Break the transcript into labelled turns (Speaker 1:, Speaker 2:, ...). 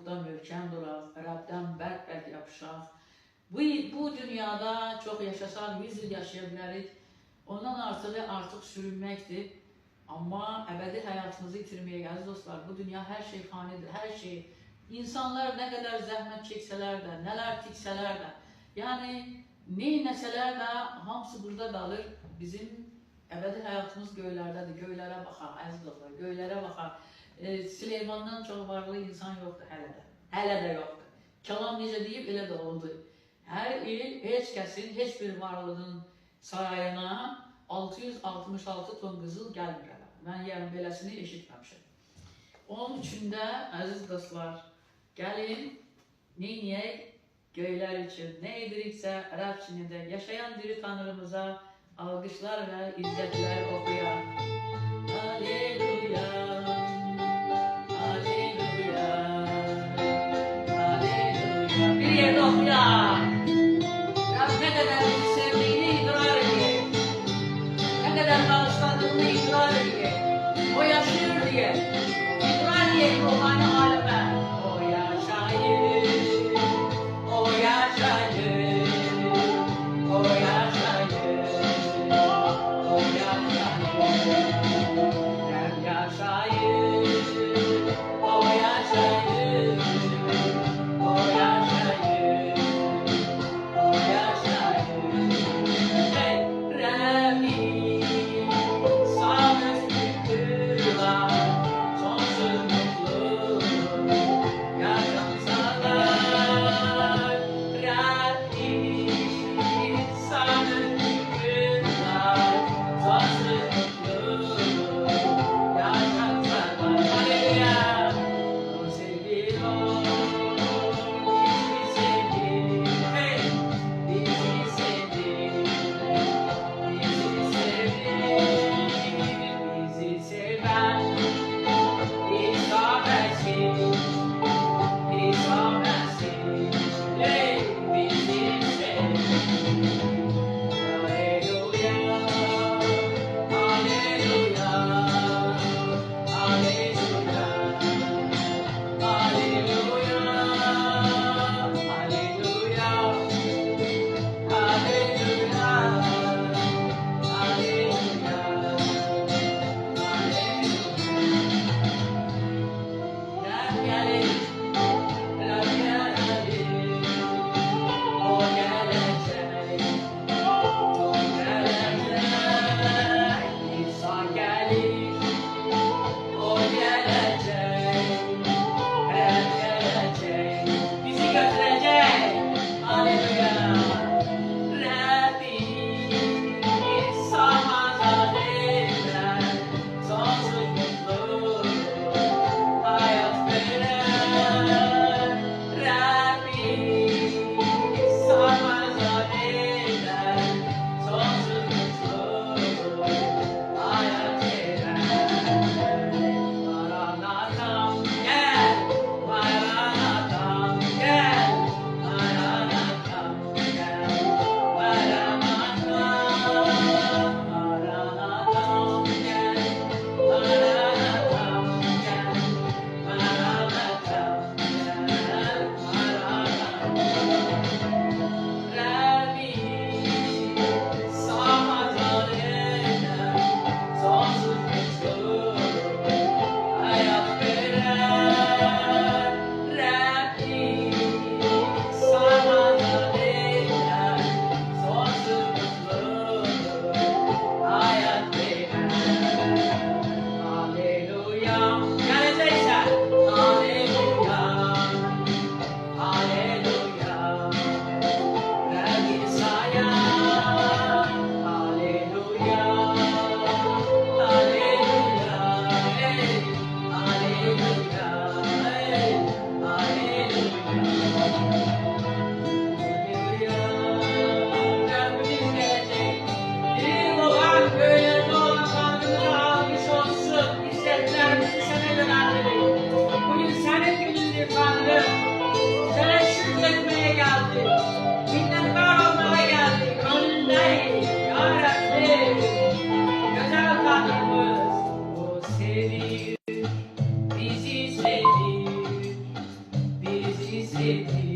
Speaker 1: da möhkəm duraq, Rəbdən bərk-bərk yapışaq. Bu dünyada çox yaşasaq, 100 il yaşaya bilərik. Ondan artıq sürünməkdir. Amma əbədi həyatımızı itirməyək, əziz dostlar. Bu dünya hər şey fanidir, hər şey. İnsanlar nə qədər zəhmət çəksələr də, nələr tiksələr də, yəni neynəsələr də hamısı burada qalır. Bizim əbədi həyatımız göylərdədir, göylərə baxaq, əziz dostlar, göylərə baxaq. Süleymandan çox varlı insan yoxdur hələ də, hələ də yoxdur. Kəlam necə deyib, elə də oldu. Hər il heç kəsin, heç bir varlığın sarayına 666 ton qızıl gəlmir. Mən yəni beləsini eşitməmişim. Onun üçün də, əziz dostlar, gəlin, neyniyək? Göylər üçün nə ediriksə, Rəbb üçün edək. Yaşayan diri Tanrımıza alqışlar və izzətlər oxuyaq. Aleluya, aleluya, aleluya. Bir yerdə oxuyaq. Rəbb nə qədər bizi sevdiyini idrar edək. Nə qədər bağışladığını idrar edək. O yaşayır diye, idrar edək ruhani aləmə. O yaşayır, o yaşayır, o yaşayır, o yaşayır. Rəbb yaşayır, o yaşayır, o yaşayır, sevdiğim.